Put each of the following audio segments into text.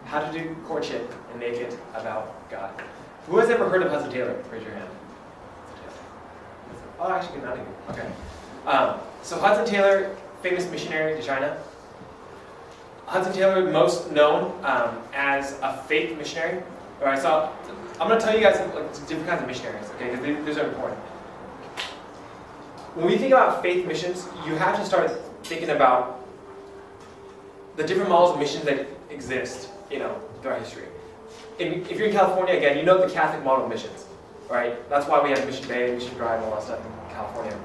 How to do courtship and make it about God. Who has ever heard of Hudson Taylor? Raise your hand. Oh, actually, not even. Okay. So Hudson Taylor, famous missionary to China. Hudson Taylor, most known as a faith missionary. All right, so I'm going to tell you guys like different kinds of missionaries, okay? Because these are important. When we think about faith missions, you have to start thinking about the different models of missions that exist, throughout history. If you're in California, again, you know the Catholic model of missions, right? That's why we have Mission Bay, Mission Drive, and all that stuff in California.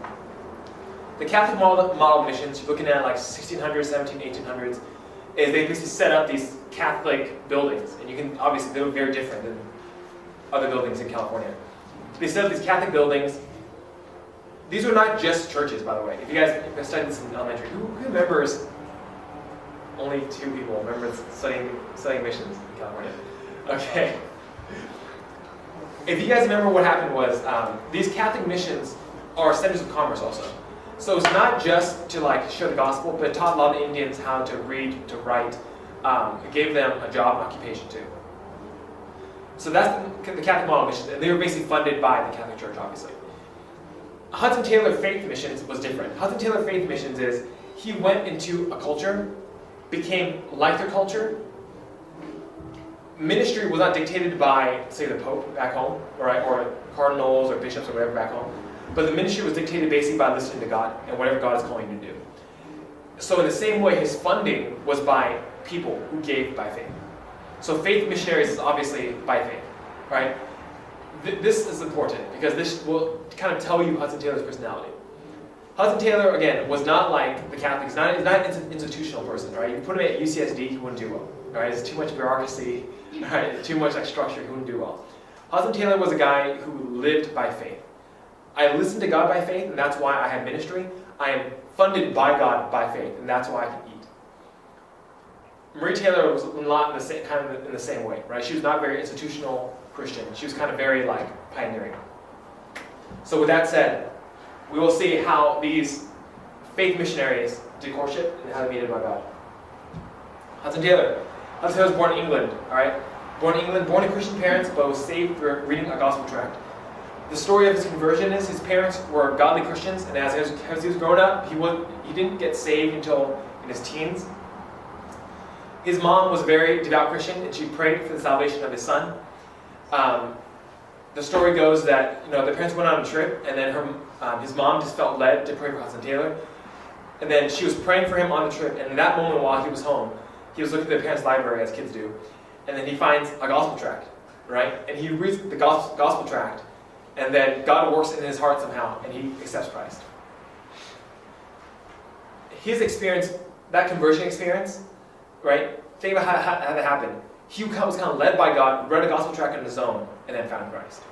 The Catholic model of missions, you're looking at like 1600s, 1700s, 1800s, is they basically set up these Catholic buildings, and you can obviously they're very different than other buildings in California. They set up these Catholic buildings. These are not just churches, by the way. If you guys studied this in elementary, who remembers? Only 2 people remember studying missions in California. Okay. If you guys remember, what happened was these Catholic missions are centers of commerce also. So it's not just to share the gospel, but it taught a lot of Indians how to read, to write. It gave them a job and occupation too. So that's the Catholic model of missions, and they were basically funded by the Catholic Church, obviously. Hudson Taylor Faith Missions was different. Hudson Taylor Faith Missions is he went into a culture, became like their culture. Ministry was not dictated by, say, the Pope back home, or cardinals or bishops or whatever back home, but the ministry was dictated basically by listening to God and whatever God is calling you to do. So in the same way, his funding was by people who gave by faith. So faith missionaries is obviously by faith, right? This is important because this will kind of tell you Hudson Taylor's personality. Hudson Taylor, again, was not like the Catholics. He's not an institutional person, right? You put him at UCSD, he wouldn't do well, right? There's too much bureaucracy, right? Too much structure, he wouldn't do well. Hudson Taylor was a guy who lived by faith. I listened to God by faith, and that's why I have ministry. I am funded by God by faith, and that's why I can eat. Maria Taylor was not in the same way, right? She was not very institutional Christian. She was kind of very pioneering. So with that said, we will see how these faith missionaries did courtship and how they made it by God. Hudson Taylor. Hudson Taylor was born in England, all right? Born in England, born to Christian parents, but was saved through reading a gospel tract. The story of his conversion is his parents were godly Christians, and as he was growing up, he didn't get saved until in his teens. His mom was a very devout Christian, and she prayed for the salvation of his son. The story goes that the parents went on a trip, and then his mom just felt led to pray for Hudson Taylor. And then she was praying for him on the trip, and in that moment while he was home, he was looking at their parents' library, as kids do, and then he finds a gospel tract, right? And he reads the gospel tract, and then God works in his heart somehow, and he accepts Christ. His experience, that conversion experience, right? Think about how that happened. He was kind of led by God, read a gospel tract on his own, and then found Christ.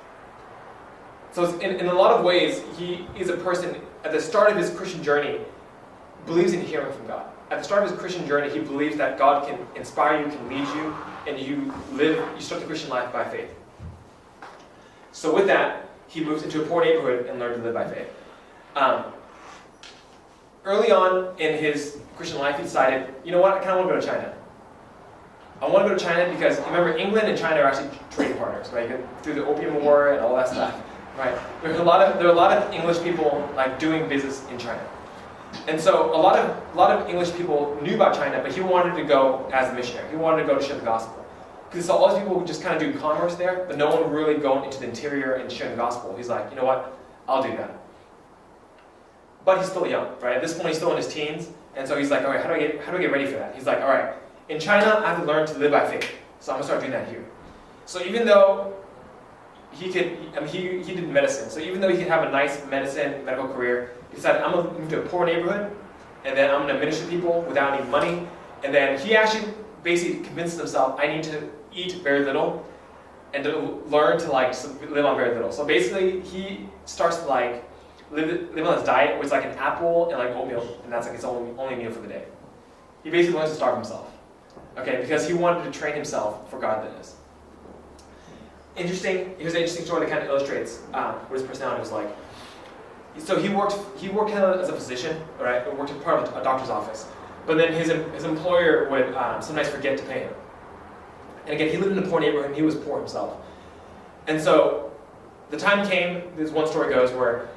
So in a lot of ways, he is a person, at the start of his Christian journey, believes in hearing from God. At the start of his Christian journey, he believes that God can inspire you, can lead you, and you start the Christian life by faith. So with that, he moves into a poor neighborhood and learned to live by faith. Early on in his Christian life, he decided, you know what, I kind of want to go to China. I want to go to China because, remember, England and China are actually trading partners, right? Through the Opium War and all that stuff, right? There are a lot of English people doing business in China, and so a lot of English people knew about China, but he wanted to go as a missionary. He wanted to go to share the gospel because he saw all these people who just kind of do commerce there, but no one really going into the interior and sharing the gospel. He's like, you know what? I'll do that. But he's still young, right? At this point, he's still in his teens, and so he's like, all right, how do I get ready for that? He's like, all right. In China, I have to learn to live by faith, so I'm going to start doing that here. So even though he did medicine, so even though he could have a nice medical career, he decided, I'm going to move to a poor neighborhood, and then I'm going to minister to people without any money, and then he actually basically convinced himself, I need to eat very little, and to learn to live on very little. So basically, he starts to live on his diet, which is an apple and oatmeal, and that's his only meal for the day. He basically learns to starve himself. Okay, because he wanted to train himself for godliness. Here's an interesting story that kind of illustrates what his personality was like. So he worked kind of as a physician, right? Worked as part of a doctor's office. But then his employer would sometimes forget to pay him. And again, he lived in a poor neighborhood, and he was poor himself. And so the time came, this one story goes, where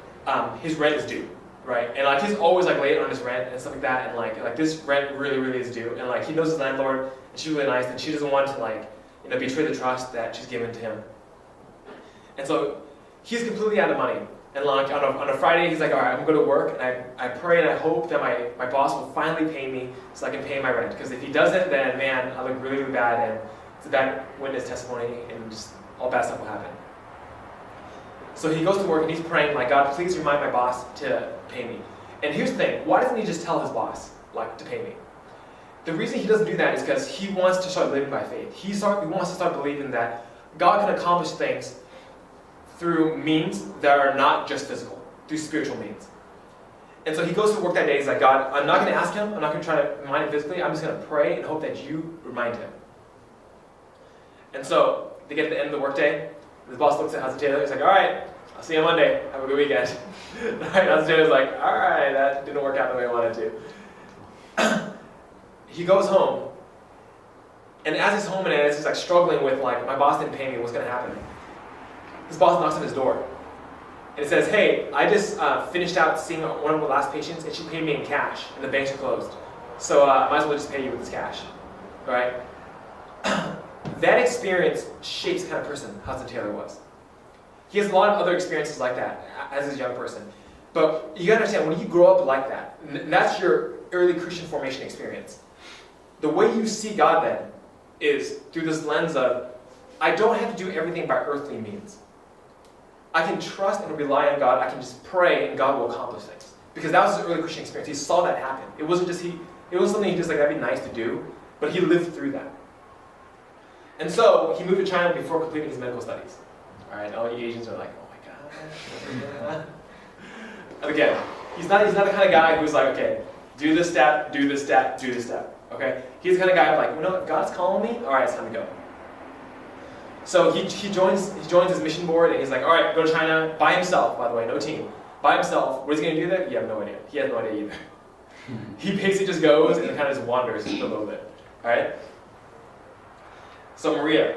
his rent is due, right? And like he's always like late on his rent and stuff like that, and like this rent really, really is due. And like he knows his landlord, and she's really nice, and she doesn't want to like, betray the trust that she's given to him. And so he's completely out of money. And like on a Friday, he's like, all right, I'm going to work, and I pray and I hope that my boss will finally pay me so I can pay my rent. Because if he doesn't, then man, I look really, really bad, and it's a bad witness testimony, and just all bad stuff will happen. So he goes to work and he's praying, like, God, please remind my boss to pay me. And here's the thing, why doesn't he just tell his boss, like, to pay me? The reason he doesn't do that is because he wants to start living by faith. He wants to start believing that God can accomplish things through means that are not just physical, through spiritual means. And so he goes to work that day, he's like, God, I'm not going to ask him, I'm not going to try to remind him physically, I'm just going to pray and hope that you remind him. And so they get to the end of the workday, the boss looks at Hudson Taylor, he's like, all right, I'll see you on Monday, have a good weekend. Right? Hudson Taylor's like, all right, that didn't work out the way I wanted to. He goes home, and as he's home and as he's like struggling with like, my boss didn't pay me, what's going to happen? His boss knocks on his door, and it says, hey, I just finished out seeing one of the last patients, and she paid me in cash, and the banks are closed. So I might as well just pay you with this cash. All right? That experience shapes the kind of person Hudson Taylor was. He has a lot of other experiences like that as a young person. But you gotta understand, when you grow up like that, that's your early Christian formation experience. The way you see God then is through this lens of, I don't have to do everything by earthly means. I can trust and rely on God, I can just pray and God will accomplish things. Because that was his early Christian experience. He saw that happen. It wasn't something he just like, that'd be nice to do, but he lived through that. And so he moved to China before completing his medical studies. All right, all you Asians are like, oh my God. And again, he's not the kind of guy who's like, okay, do this step, do this step, do this step. Okay? He's the kind of guy like, if God's calling me, all right, it's time to go. So he joins his mission board, and he's like, all right, go to China by himself, by the way, no team. By himself. What is he going to do there? You have no idea. He has no idea either. He basically just goes and kind of just wanders just a little bit. All right? So Maria.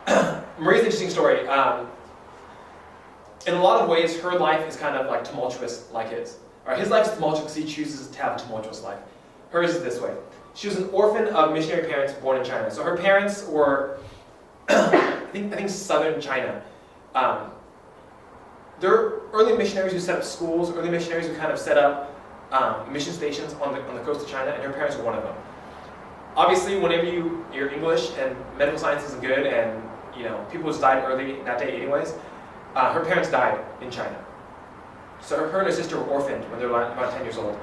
Maria's an interesting story. In a lot of ways, her life is kind of like tumultuous like his. All right, his life is tumultuous because he chooses to have a tumultuous life. Hers is this way. She was an orphan of missionary parents born in China. So her parents were, I think southern China. They're early missionaries who set up schools, early missionaries who kind of set up mission stations on the coast of China, and her parents were one of them. Obviously, whenever you're English and medical science isn't good, and people just died early that day anyways, her parents died in China. So her and her sister were orphaned when they were about 10 years old.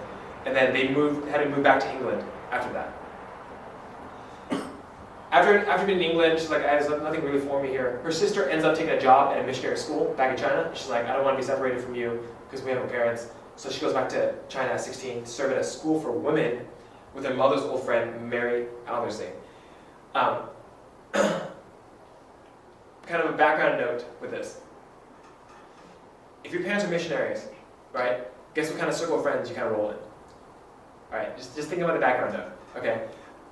And then they had to move back to England after that. After being in England, she's like, there's nothing really for me here. Her sister ends up taking a job at a missionary school back in China. She's like, I don't want to be separated from you because we have no parents. So she goes back to China at 16 to serve at a school for women with her mother's old friend, Mary Aldersay. Kind of a background note with this. If your parents are missionaries, right, guess what kind of circle of friends you kind of roll in? All right, just think about the background note, okay?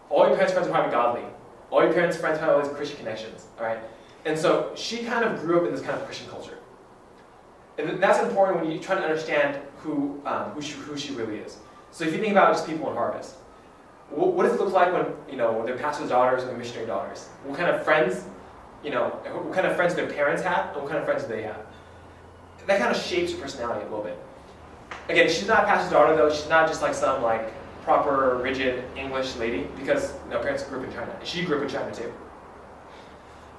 All your parents' friends are probably godly. All your parents' friends have all these Christian connections, all right? And so she kind of grew up in this kind of Christian culture. And that's important when you try to understand who she really is. So if you think about just people in Harvest, what does it look like when they're pastors' daughters or missionary daughters? What kind of friends, what kind of friends their parents have, and what kind of friends do they have? That kind of shapes her personality a little bit. Again, she's not a pastor's daughter though. She's not just like some like proper, rigid English lady because parents grew up in China. She grew up in China too.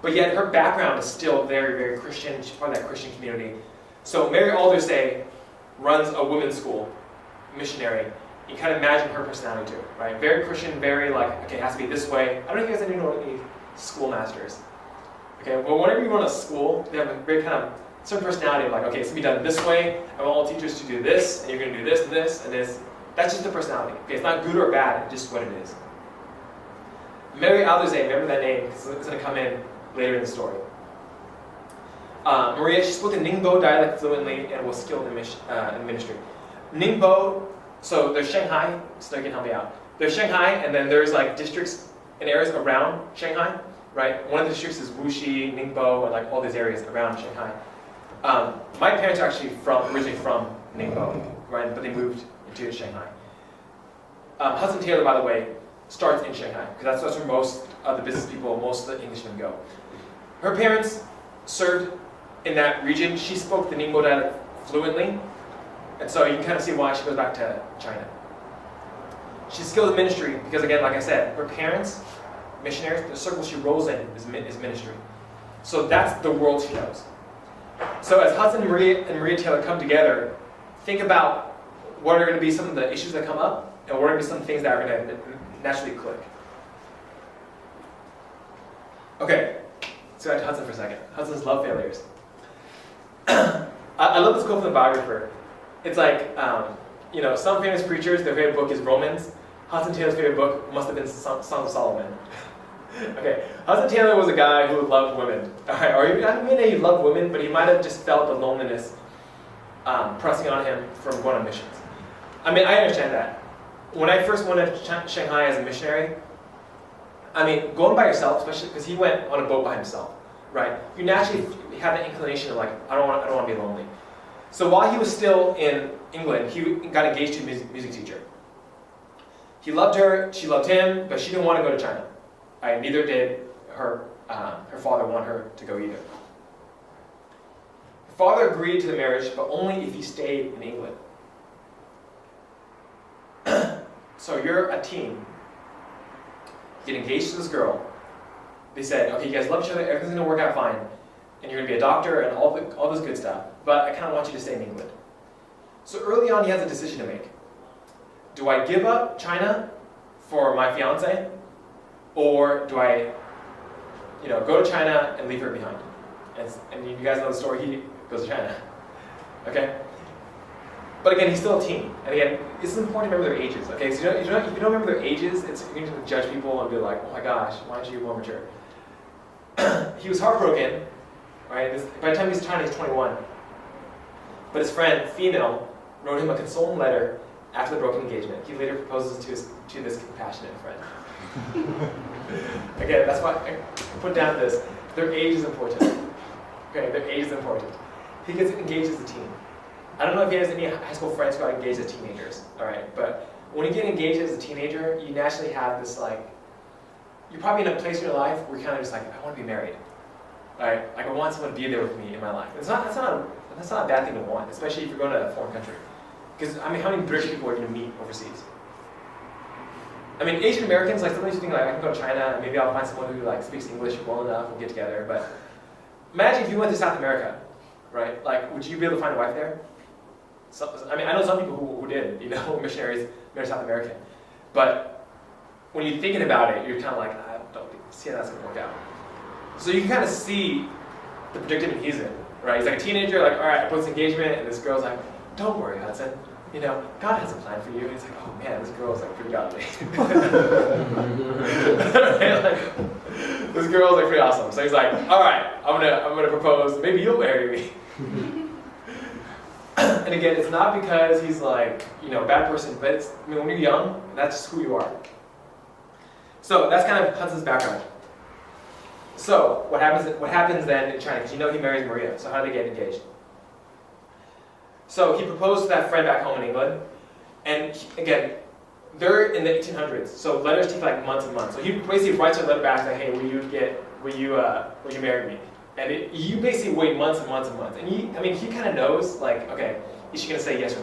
But yet her background is still very, very Christian. She's part of that Christian community. So Mary Aldersay runs a women's school, missionary. You kind of imagine her personality too, right? Very Christian, very like, okay, it has to be this way. I don't know if you guys know any schoolmasters. Okay, well, whenever you run a school, they have a very kind of certain personality of like, okay, it's going to be done this way. I want all teachers to do this, and you're going to do this, and this, and this. That's just the personality. Okay, it's not good or bad, it's just what it is. Mary Aldersay, remember that name, because it's going to come in later in the story. Maria, she spoke the Ningbo dialect fluently and was skilled in ministry. Ningbo, so there's Shanghai, so they can help me out. There's Shanghai, and then there's like districts in areas around Shanghai, right? One of the districts is Wuxi, Ningbo, and like all these areas around Shanghai. My parents are actually originally from Ningbo, right? But they moved into Shanghai. Hudson Taylor, by the way, starts in Shanghai, because that's where most of the business people, most of the Englishmen go. Her parents served in that region. She spoke the Ningbo dialect fluently, and so you can kind of see why she goes back to China. She's skilled in ministry, because again, like I said, her parents, missionaries, the circle she rolls in is ministry. So that's the world she knows. So as Hudson and Maria Taylor come together, think about what are going to be some of the issues that come up, and what are going to be some things that are going to naturally click. Okay, let's go back to Hudson for a second. Hudson's love failures. I love this quote from the biographer. It's like, some famous preachers, their favorite book is Romans. Hudson Taylor's favorite book must have been Songs of Solomon. Okay, Hudson Taylor was a guy who loved women. All right, or I don't mean that he loved women, but he might have just felt the loneliness pressing on him from going on missions. I mean, I understand that. When I first went to Shanghai as a missionary, I mean, going by yourself, especially because he went on a boat by himself, right? You naturally have the inclination of like, I don't want to be lonely. So while he was still in England, he got engaged to a music teacher. He loved her, she loved him, but she didn't want to go to China. Neither did her father want her to go either. Her father agreed to the marriage, but only if he stayed in England. So you're a teen. You get engaged to this girl. They said, okay, you guys love each other, everything's going to work out fine, and you're going to be a doctor and all this good stuff, but I kind of want you to stay in England. So early on, he has a decision to make. Do I give up China for my fiance, or do I, go to China and leave her behind? And you guys know the story. He goes to China. Okay. But again, he's still a teen. And again, it's important to remember their ages. Okay. So if you don't remember their ages, you're going to judge people and be like, oh my gosh, why aren't you more mature? He was heartbroken. Right. By the time he's 21. But his friend, female, wrote him a consoling letter after the broken engagement. He later proposes to this compassionate friend. Again, that's why I put down this. Their age is important. Okay, their age is important. He gets engaged as a teen. I don't know if he has any high school friends who got engaged as teenagers. All right, but when you get engaged as a teenager, you naturally have this you're probably in a place in your life where you're kind of just like, I want to be married. All right, I want someone to be there with me in my life. That's not a bad thing to want, especially if you're going to a foreign country. Because how many British people are you going to meet overseas? I mean, Asian Americans, sometimes you think I can go to China and maybe I'll find someone who speaks English well enough, we'll get together. But imagine if you went to South America, right? Would you be able to find a wife there? I know some people who did, missionaries married South American. But when you're thinking about it, you're kind of like, I don't see how that's going to work out. So you can kind of see the predicament he's in, right? He's like a teenager, all right, I put this engagement, and this girl's like, don't worry, Hudson. God has a plan for you. And he's like, oh man, this girl's pretty godly. This girl's pretty awesome. So he's like, all right, I'm gonna propose. Maybe you'll marry me. And again, it's not because he's a bad person, but when you're young, that's just who you are. So that's kind of Hudson's background. So what happens then in China? Because he marries Maria. So how do they get engaged? So he proposed to that friend back home in England, and again, they're in the 1800s. So letters take months and months. So he basically writes a letter back saying, "Hey, will you marry me?" And you basically wait months and months and months. And he kind of knows, okay, is she going to say yes or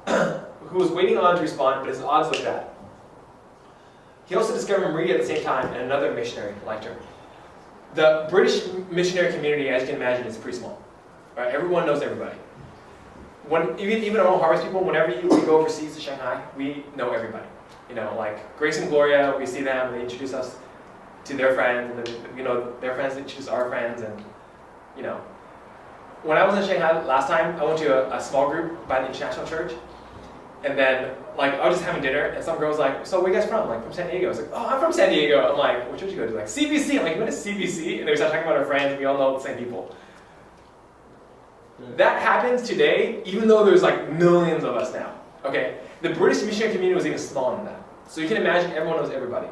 no? Who was waiting on to respond, but his odds looked bad. He also discovered Maria at the same time, and another missionary liked her. The British missionary community, as you can imagine, is pretty small. Right? Everyone knows everybody. Even our own Harvest people, whenever we go overseas to Shanghai, we know everybody. Grace and Gloria, we see them, they introduce us to their friends, and their friends introduce our friends, and When I was in Shanghai last time, I went to a small group by the International Church, and then I was just having dinner, and some girl was like, "So where you guys from?" I'm like, "From San Diego." I was like, "Oh, I'm from San Diego." I'm like, "What church you go to?" CBC. I'm like, "You went to CBC?" And they start talking about our friends, and we all know the same people. That happens today, even though there's millions of us now. Okay, the British missionary community was even smaller than that. So you can imagine everyone knows everybody.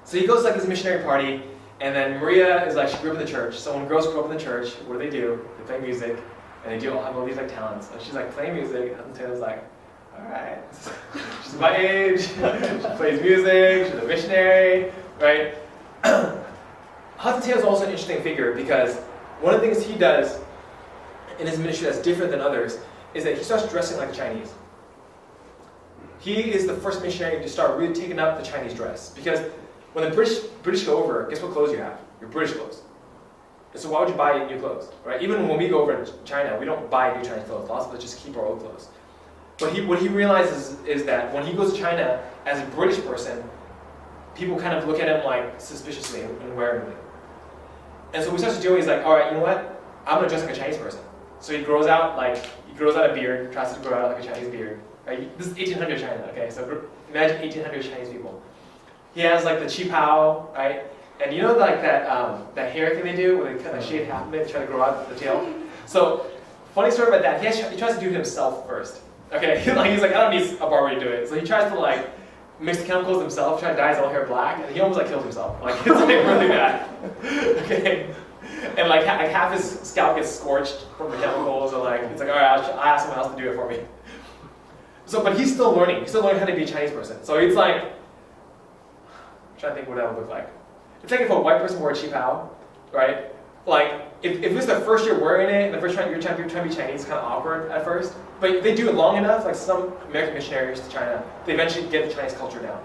So he goes to like this missionary party, and then Maria is like, she grew up in the church. So when girls grow up in the church, what do? They play music, and they do have all these like talents. And she's like playing music, and Taylor's like, all right, she's my age, she plays music, she's a missionary, right? Hudson Taylor is also an interesting figure because one of the things he does in his ministry that's different than others is that he starts dressing like the Chinese. He is the first missionary to start really taking up the Chinese dress. Because when the British go over, guess what clothes you have? Your British clothes. And so why would you buy new clothes, right? Even when we go over to China, we don't buy new Chinese clothes. Lots of us just keep our old clothes. But what he realizes is that when he goes to China as a British person, people kind of look at him like suspiciously and waringly. And so what he starts to do is like, all right, you know what? I'm gonna dress like a Chinese person. So he grows out a beard, tries to grow out like a Chinese beard. Right? This is 1800 China, okay? So imagine 1800 Chinese people. He has like the qipao, right? And you know like that hair thing they do where they kind of shave half of it, try to grow out the tail? So, funny story about that, he tries to do it himself first. Okay, he's like, I don't need a barber to do it. So he tries to like mix the chemicals himself, try to dye his own hair black, and he almost like kills himself. Like it's like really bad. Okay? And like half his scalp gets scorched from the chemicals, or like, he's like, all right, I'll ask someone else to do it for me. So, but he's still learning. He's still learning how to be a Chinese person. So it's like, I'm trying to think what that would look like. It's like if a white person wore a qipao, right? Like, if it's their first year wearing it, and the first time you're trying to be Chinese, it's kind of awkward at first. But they do it long enough, like some American missionaries to China, they eventually get the Chinese culture down.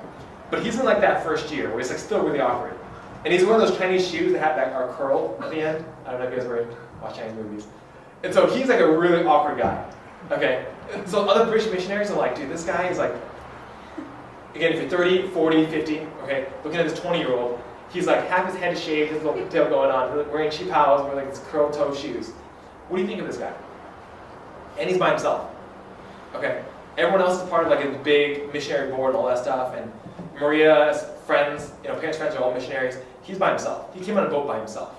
But he's in like that first year, where it's like still really awkward. And he's wearing those Chinese shoes that are curled at the end. I don't know if you guys watch Chinese movies. And so he's like a really awkward guy. Okay? So other British missionaries are like, dude, this guy is like, again, if you're 30, 40, 50, okay, looking at this 20-year-old, he's like half his head is shaved, his little tail going on, wearing qipaos, wearing like his curled-toe shoes. What do you think of this guy? And he's by himself. Okay? Everyone else is part of like a big missionary board and all that stuff, and Maria's friends, parents' friends are all missionaries. He's by himself. He came on a boat by himself.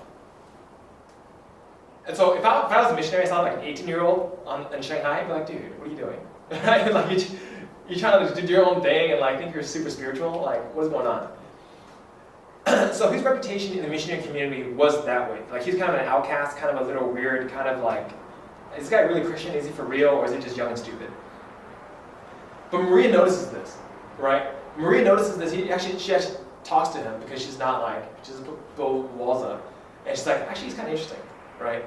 And so if I was a missionary, I saw like an 18-year-old in Shanghai, I'd be like, dude, what are you doing? Like you're trying to do your own thing and like think you're super spiritual? Like, what's going on? So his reputation in the missionary community was that way. Like he's kind of an outcast, kind of a little weird, kind of like, is this guy really Christian? Is he for real, or is he just young and stupid? But Maria notices this, right? Maria notices this. She actually talks to him because she's not like, she doesn't build walls up. And she's like, actually, he's kind of interesting, right?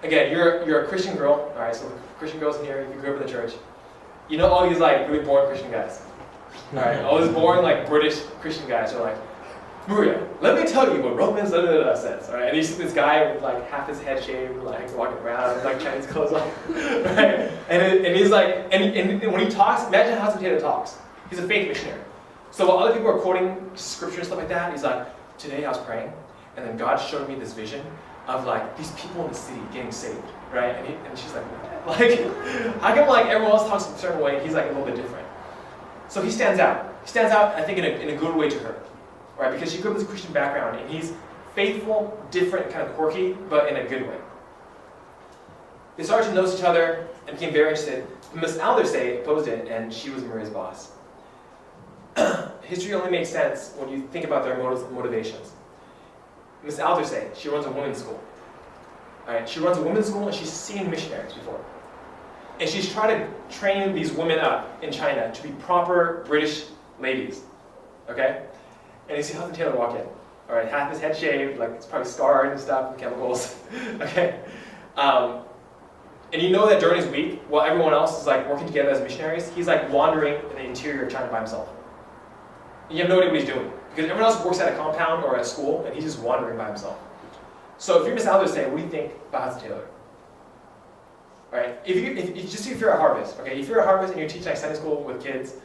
Again, you're a Christian girl, all right? So Christian girls in here, if you grew up in the church, you know all these like really boring Christian guys, all right? All these boring like British Christian guys are like, Maria, let me tell you what Romans says, all right? And you see this guy with like half his head shaved, like walking around with like Chinese clothes on, right? And he's like, and when he talks, imagine how Hudson Taylor talks. He's a faith missionary. So while other people are quoting scripture and stuff like that, he's like, today I was praying, and then God showed me this vision of like these people in the city getting saved, right? And she's like, what? Like, how come like everyone else talks a certain way, and he's like a little bit different? So he stands out. He stands out, I think, in a good way to her. Right, because she grew up with this Christian background, and he's faithful, different, kind of quirky, but in a good way. They started to notice each other and became very interested. Miss Aldersay opposed it, and she was Maria's boss. History only makes sense when you think about their motivations. Miss Aldersay, she runs a women's school. All right, she runs a women's school, and she's seen missionaries before. And she's trying to train these women up in China to be proper British ladies. Okay? And you see Hudson Taylor walk in. All right, half his head shaved, like it's probably scarred and stuff with chemicals. Okay? And you know that during his week, while everyone else is like working together as missionaries, he's like wandering in the interior of China by himself. And you have no idea what he's doing. Because everyone else works at a compound or at a school, and he's just wandering by himself. So if you're Miss Aldersay, what do you think about Hudson Taylor? All right, if you're a harvest, okay? If you're a harvest and you're teaching like Sunday school with kids,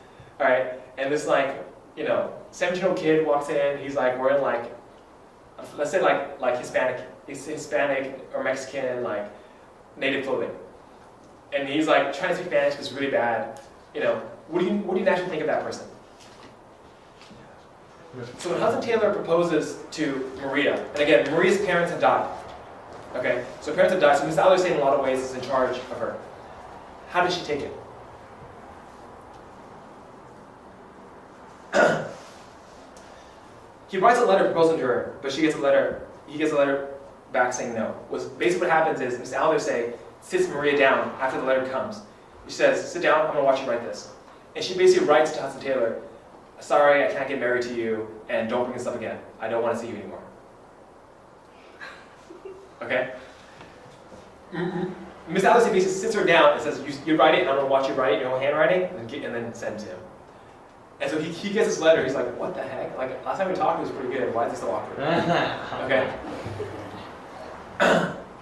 all right, and this like, 17-year-old kid walks in, he's like wearing like, let's say like Hispanic or Mexican like native clothing, and he's like trying to speak Spanish, but it's really bad. What do you naturally think of that person? So when Hudson Taylor proposes to Maria, and again, Maria's parents have died. Okay, so parents have died. So Miss Aldersay, in a lot of ways, is in charge of her. How did she take it? He writes a letter proposing to her, but he gets a letter back saying no. Basically what happens is Miss Alder sits Maria down after the letter comes. She says, sit down, I'm going to watch you write this. And she basically writes to Hudson Taylor, sorry, I can't get married to you, and don't bring this up again. I don't want to see you anymore. Okay? Miss Alice basically sits her down and says, you write it, and I'm going to watch you write it in your own handwriting, and then send it to him. And so he gets this letter, he's like, what the heck? Like, last time we talked, it was pretty good. Why is it so awkward? Okay?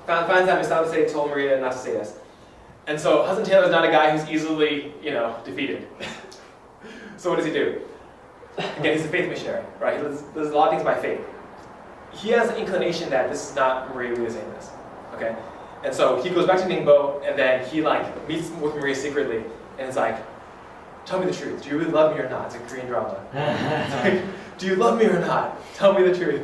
Finds out Miss Alice told Maria not to say this. And so Hudson Taylor is not a guy who's easily, defeated. So what does he do? Again, he's a faith missionary, right? He does a lot of things by faith. He has an inclination that this is not Maria really saying this, okay? And so he goes back to Ningbo, and then he meets with Maria secretly, and it's like, tell me the truth. Do you really love me or not? It's a Korean drama. It's like, do you love me or not? Tell me the truth.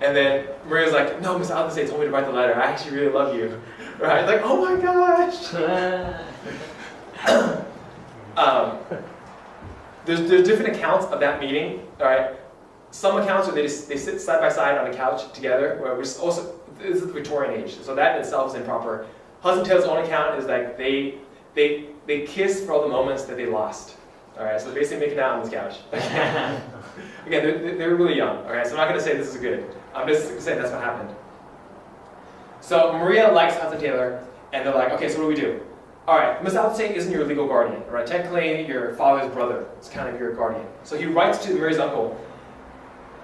And then Maria's like, no, Miss Alice told me to write the letter. I actually really love you. Right? Like, oh my gosh. There's different accounts of that meeting. All right. Some accounts where they sit side by side on a couch together. Where this is the Victorian age, so that in itself is improper. Hudson Taylor's own account is like they kiss for all the moments that they lost. All right. So basically making out on this couch. Again, they're really young. All right. So I'm not going to say this is good. I'm just going to say that's what happened. So Maria likes Hudson Taylor, and they're like, okay, so what do we do? All right, Miss Alice isn't your legal guardian, all right? Technically, your father's brother is kind of your guardian. So he writes to Maria's uncle,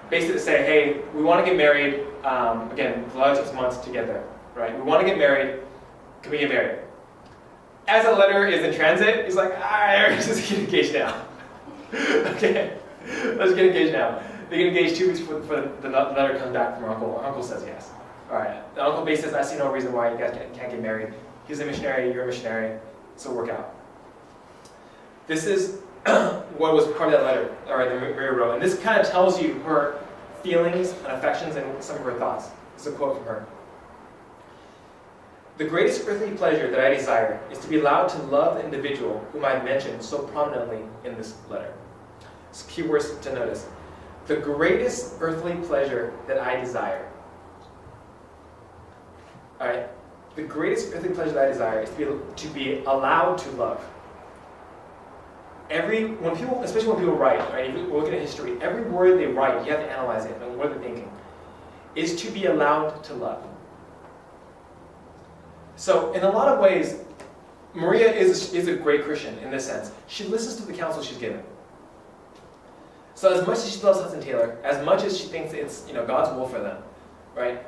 basically to say, hey, we want to get married. Again, the last 6 months to get there, right? We want to get married. Can we get married? As the letter is in transit, he's like, all right, let's just get engaged now. Okay, let's get engaged now. They get engaged 2 weeks before the letter comes back from her uncle. Her uncle says yes. All right. The uncle basically says, I see no reason why you guys can't get married. He's a missionary, you're a missionary, so work out. This is what was part of that letter, all right, that Maria wrote. And this kind of tells you her feelings and affections and some of her thoughts. This is a quote from her. The greatest earthly pleasure that I desire is to be allowed to love the individual whom I have mentioned so prominently in this letter. So keywords to notice. The greatest earthly pleasure that I desire. All right. The greatest earthly pleasure that I desire is to be allowed to love. Especially when people write, right? If you look at history, every word they write, you have to analyze it and what they're thinking. Is to be allowed to love. So, in a lot of ways, Maria is a great Christian in this sense. She listens to the counsel she's given. So, as much as she loves Hudson Taylor, as much as she thinks it's God's will for them, right?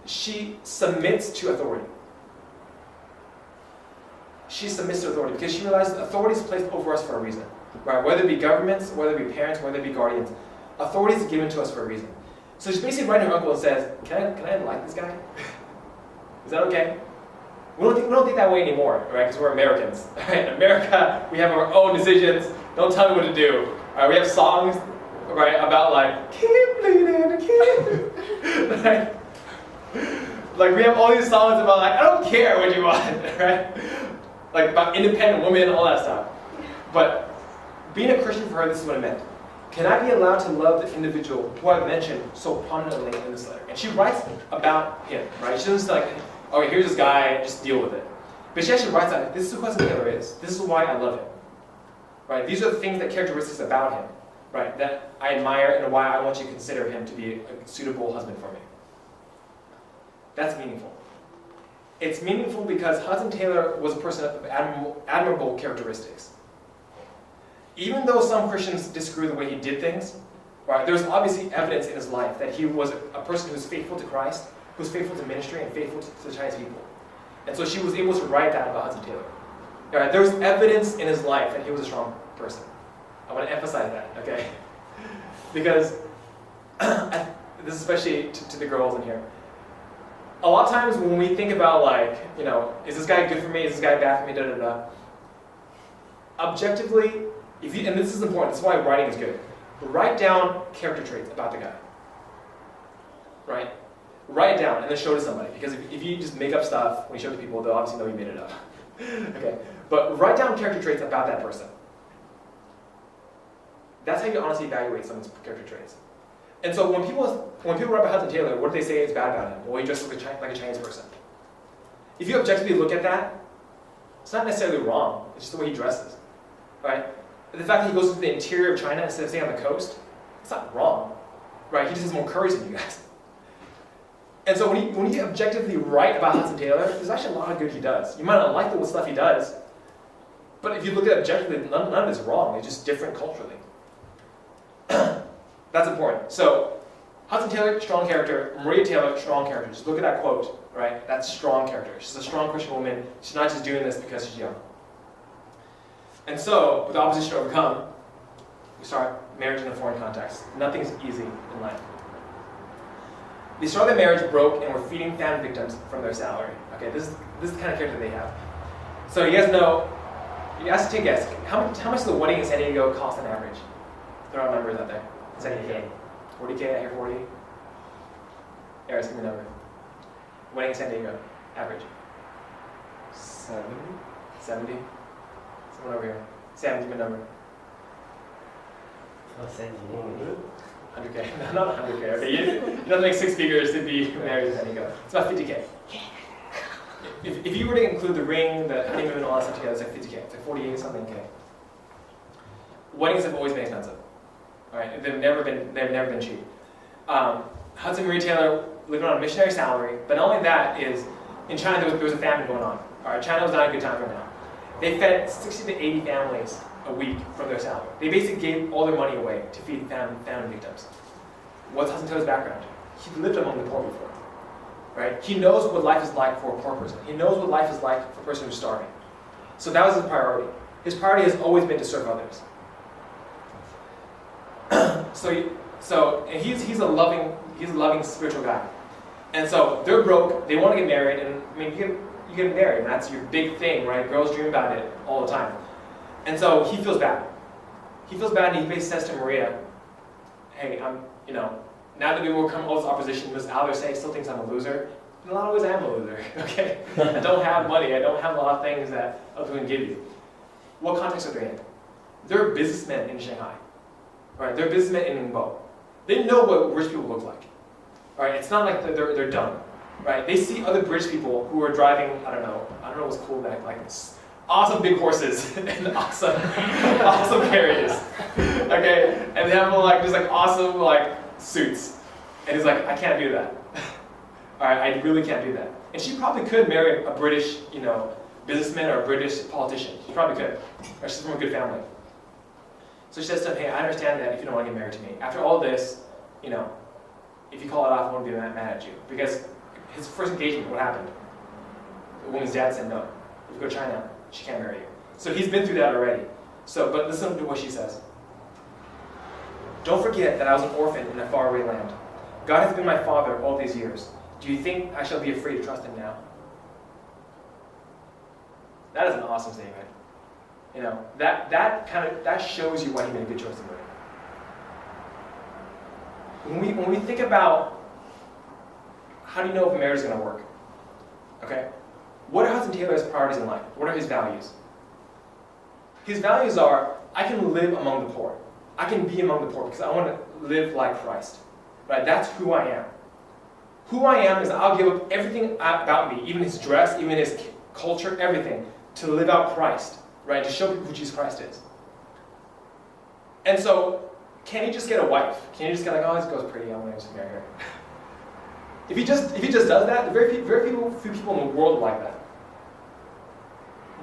She submits to authority. She submits to authority because she realizes authority is placed over us for a reason, right? Whether it be governments, whether it be parents, whether it be guardians, authority is given to us for a reason. So she's basically writing her uncle and says, "Can I like this guy? Is that okay?" We don't think that way anymore, right? Because we're Americans. Right? In America, we have our own decisions. Don't tell me what to do. Right? We have songs, right, about like keep bleeding, keep, right? Like we have all these songs about like I don't care what you want, right? Like about independent women and all that stuff. But being a Christian for her, this is what it meant. Can I be allowed to love the individual who I've mentioned so prominently in this letter? And she writes about him, right? She doesn't like, okay, here's this guy, just deal with it. But she actually writes out, this is who Hudson Taylor is. This is why I love him. Right? These are the things, characteristics about him, right, that I admire and why I want you to consider him to be a suitable husband for me. That's meaningful. It's meaningful because Hudson Taylor was a person of admirable characteristics. Even though some Christians disagree with the way he did things, right, there's obviously evidence in his life that he was a person who was faithful to Christ, who was faithful to ministry, and faithful to the Chinese people. And so she was able to write that about Hudson Taylor. Right, there was evidence in his life that he was a strong person. I want to emphasize that, okay? Because, this is especially to the girls in here, a lot of times when we think about like, is this guy good for me, is this guy bad for me, da-da-da, objectively, and this is important, this is why writing is good, write down character traits about the guy. Right? Write it down and then show it to somebody. Because if you just make up stuff, when you show it to people, they'll obviously know you made it up. Okay? But write down character traits about that person. That's how you honestly evaluate someone's character traits. And so when people write about Hudson Taylor, what do they say is bad about him? Well, he dresses like a Chinese person. If you objectively look at that, it's not necessarily wrong. It's just the way he dresses, right? The fact that he goes to the interior of China instead of staying on the coast, it's not wrong, right? He just has more courage than you guys. And so when you objectively write about Hudson Taylor, there's actually a lot of good he does. You might not like the stuff he does, but if you look at it objectively, none of it's wrong. It's just different culturally. That's important. So Hudson Taylor, strong character. Maria Taylor, strong character. Just look at that quote, right? That's strong character. She's a strong Christian woman. She's not just doing this because she's young. And so, with the opposition to overcome, we start marriage in a foreign context. Nothing's easy in life. They started their marriage broke and were feeding famine victims from their salary. Okay, this is the kind of character they have. So you guys know, you guys take a guess. How much does the wedding in San Diego cost on average? Throw out numbers out there. San Diego. 40K, I hear 40. Eris, give me a number. Wedding in San Diego, average. 70? 70? Someone over here. Sam, give me a number. Oh, San Diego. 100K. No, not 100K. Okay, you don't have to make 6 figures to be married in San Diego. It's about 50K. If you were to include the ring, the honeymoon, and all that stuff together, it's like 50K. It's like 48 something K. Weddings have always been expensive. All right, they've never been cheap. Hudson and Maria Taylor lived on a missionary salary, but not only that is, in China there was a famine going on. All right, China was not a good time right now. They fed 60 to 80 families a week from their salary. They basically gave all their money away to feed famine victims. What's Hudson Taylor's background? He lived among the poor before, right? He knows what life is like for a poor person. He knows what life is like for a person who's starving. So that was his priority. His priority has always been to serve others. And he's a loving spiritual guy. And so they're broke, they want to get married, and I mean you get married, and that's your big thing, right? Girls dream about it all the time. And so he feels bad. He feels bad, and he basically says to Maria, hey, now that we've overcome all this opposition, this Albert say still thinks I'm a loser. In a lot of ways I am a loser, okay? I don't have money, I don't have a lot of things that others can give you. What context are they in? They're businessmen in Shanghai. Right? They're businessmen in Ningbo. They know what rich people look like. Right? It's not like they're dumb. Right? They see other rich people who are driving, I don't know what's cool back, like awesome big horses and awesome carriages. Okay? And they have just awesome suits. And he's like, I can't do that. Alright, I really can't do that. And she probably could marry a British, businessman or a British politician. She probably could. Or she's from a good family. So she says to him, hey, I understand that if you don't want to get married to me. After all this, if you call it off, I won't be mad at you. Because his first engagement, what happened? The woman's dad said no. If you go to China, she can't marry you. So he's been through that already. But listen to what she says. Don't forget that I was an orphan in a faraway land. God has been my father all these years. Do you think I shall be afraid to trust him now? That is an awesome statement. That shows you why he made a good choice in marriage. When we think about how do you know if a marriage is going to work? Okay? What are Hudson Taylor's priorities in life? What are his values? His values are, I can live among the poor. I can be among the poor because I want to live like Christ. Right? That's who I am. Who I am is I'll give up everything about me, even his dress, even his culture, everything, to live out Christ. Right, to show people who Jesus Christ is. And so, can he just get a wife? Can he just get oh, this girl's pretty, I'm going to just marry her? If he just does that, very few people in the world like that.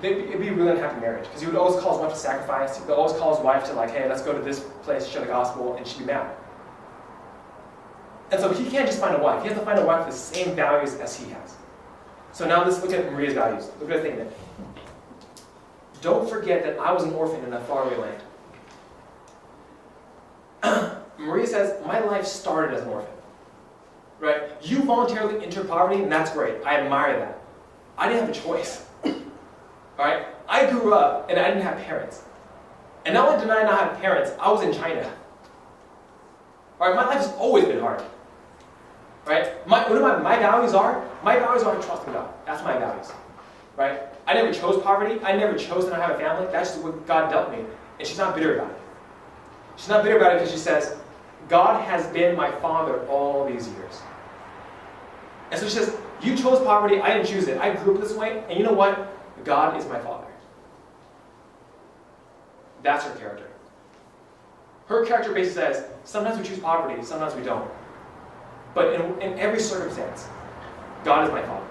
It'd be a really unhappy marriage, because he would always call his wife to sacrifice. He would always call his wife to hey, let's go to this place to share the gospel, and she'd be mad. And so he can't just find a wife. He has to find a wife with the same values as he has. So now let's look at Maria's values. Look at the thing there. Don't forget that I was an orphan in a faraway land. Maria says, my life started as an orphan. Right? You voluntarily entered poverty, and that's great. I admire that. I didn't have a choice. Alright? I grew up, and I didn't have parents. And not only did I not have parents, I was in China. Alright? My life has always been hard. Right? What my values are? My values are trusting God. That's my values. Right? I never chose poverty. I never chose to not have a family. That's just what God dealt me. And she's not bitter about it. She's not bitter about it because she says, God has been my father all these years. And so she says, you chose poverty, I didn't choose it. I grew up this way, and you know what? God is my father. That's her character. Her character basically says, sometimes we choose poverty, sometimes we don't. But in every circumstance, God is my father.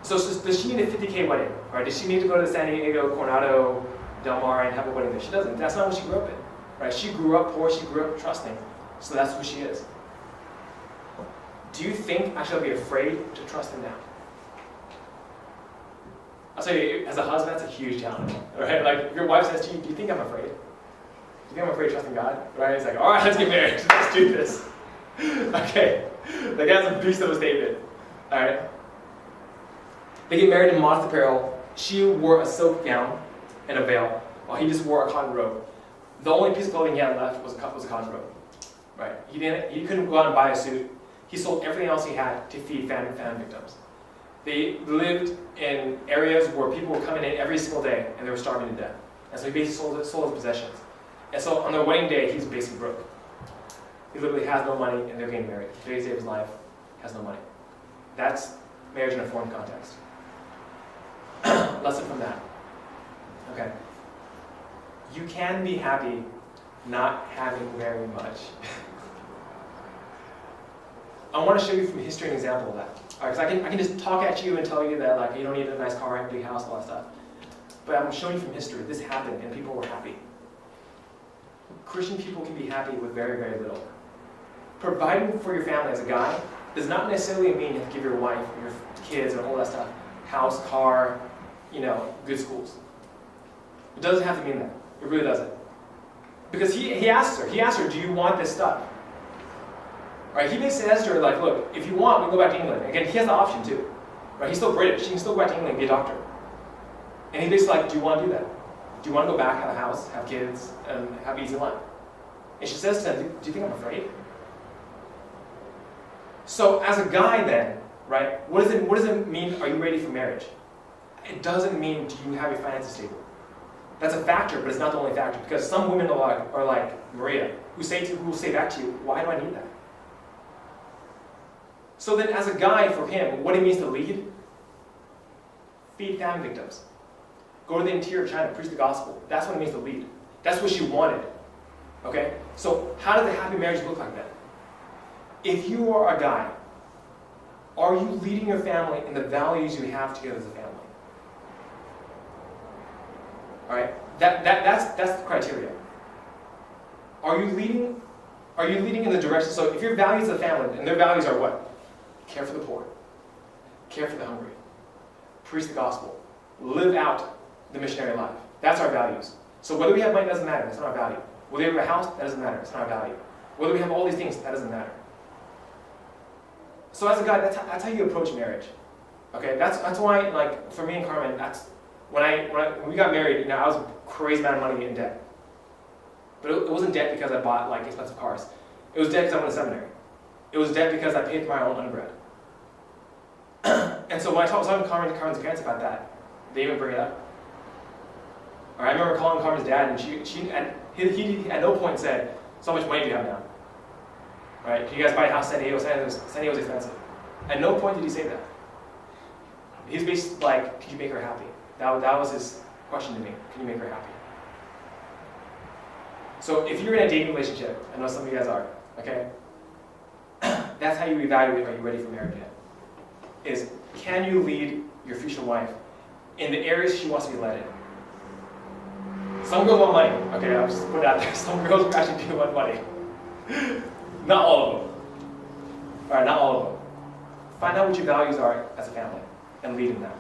So does she need a 50K wedding? Right? Does she need to go to San Diego, Coronado, Del Mar, and have a wedding there? She doesn't. That's not what she grew up in. Right? She grew up poor, she grew up trusting. So that's who she is. Do you think I should be afraid to trust him now? I'll tell you, as a husband, that's a huge challenge. Right? Like, if your wife says to you, do you think I'm afraid? Do you think I'm afraid of trusting God? Right? It's like, all right, let's get married. Let's do this. Okay. Like, that's a beast of a statement. All right? They get married in modest apparel. She wore a silk gown and a veil, while he just wore a cotton robe. The only piece of clothing he had left was a cotton robe. Right? He couldn't go out and buy a suit. He sold everything else he had to feed famine victims. They lived in areas where people were coming in every single day and they were starving to death. And so he basically sold his possessions. And so on their wedding day, he's basically broke. He literally has no money and they're getting married. Today's day of his life, has no money. That's marriage in a foreign context. Lesson from that. Okay. You can be happy not having very much. I want to show you from history an example of that. Because I can just talk at you and tell you that like you don't need a nice car and a big house, all that stuff. But I'm showing you from history. This happened and people were happy. Christian people can be happy with very, very little. Providing for your family as a guy does not necessarily mean you have to give your wife, your kids, and all that stuff, house, car, good schools. It doesn't have to mean that. It really doesn't. Because he asked her, do you want this stuff? Right? He basically asked her, like, look, if you want, we can go back to England. Again, he has the option too. Right? He's still British. He can still go back to England and be a doctor. And he's basically like, do you want to do that? Do you want to go back, have a house, have kids, and have an easy life? And she says to him, do you think I'm afraid? So as a guy then, right, what does it mean, are you ready for marriage? It doesn't mean, do you have your finances stable? That's a factor, but it's not the only factor. Because some women are like Maria, who will say back to you, why do I need that? So then as a guy, for him, what it means to lead, feed famine victims. Go to the interior of China, preach the gospel. That's what it means to lead. That's what she wanted. Okay? So how does a happy marriage look like that? If you are a guy, are you leading your family in the values you have together as a family? Alright? That's the criteria. Are you leading in the direction? So if your values as a family, and their values are what? Care for the poor. Care for the hungry. Preach the gospel. Live out the missionary life. That's our values. So whether we have money doesn't matter. That's not our value. Whether we have a house, that doesn't matter. It's not our value. Whether we have all these things, that doesn't matter. So as a guy, that's how you approach marriage. Okay, that's why, like, for me and Carmen, that's when we got married. I was a crazy amount of money in debt. But it wasn't debt because I bought like expensive cars. It was debt because I went to seminary. It was debt because I paid for my own undergrad. And so when I was talking to Carmen's parents about that, they even bring it up. I remember calling Carmen's dad, and he at no point said, "So how much money do you have now? Right? Can you guys buy a house in San Diego? San Diego's expensive." At no point did he say that. He's basically like, "Can you make her happy?" That was his question to me. Can you make her happy? So if you're in a dating relationship, I know some of you guys are, okay? That's how you evaluate, are you ready for marriage yet? Is, can you lead your future wife in the areas she wants to be led in? Some girls want money. Okay, I'll just put it out there. Some girls actually do want money. Not all of them. All right, not all of them. Find out what your values are as a family and lead in them.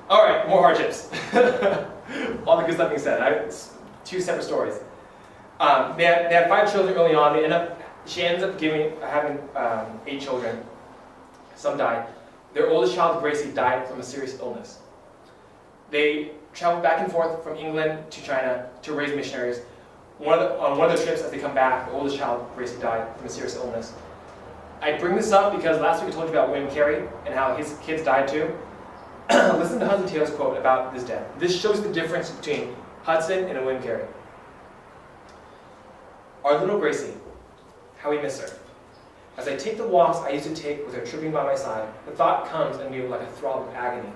All right, more hardships. All the good stuff being said. Two separate stories. They had 5 children early on. She ends up having 8 children. Some died. Their oldest child, Gracie, died from a serious illness. They traveled back and forth from England to China to raise missionaries. On one of their trips, as they come back, the oldest child, Gracie, died from a serious illness. I bring this up because last week I told you about William Carey and how his kids died too. Listen to Hudson Taylor's quote about this death. This shows the difference between Hudson and William Carey. Our little Gracie, how we miss her. As I take the walks I used to take with her tripping by my side, the thought comes anew like a throb of agony.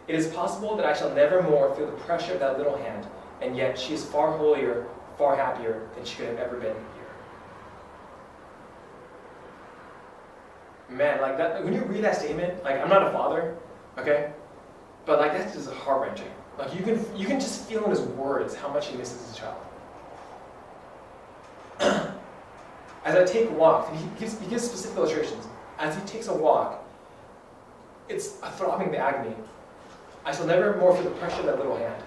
It is possible that I shall never more feel the pressure of that little hand, and yet she is far holier, far happier than she could have ever been here. Man, like that, when you read that statement, like I'm not a father, okay? But like that's just heart-wrenching. Like you can just feel in his words how much he misses his child. As I take a walk, and he gives specific illustrations. As he takes a walk, it's a throbbing agony. I shall never more feel the pressure of that little hand.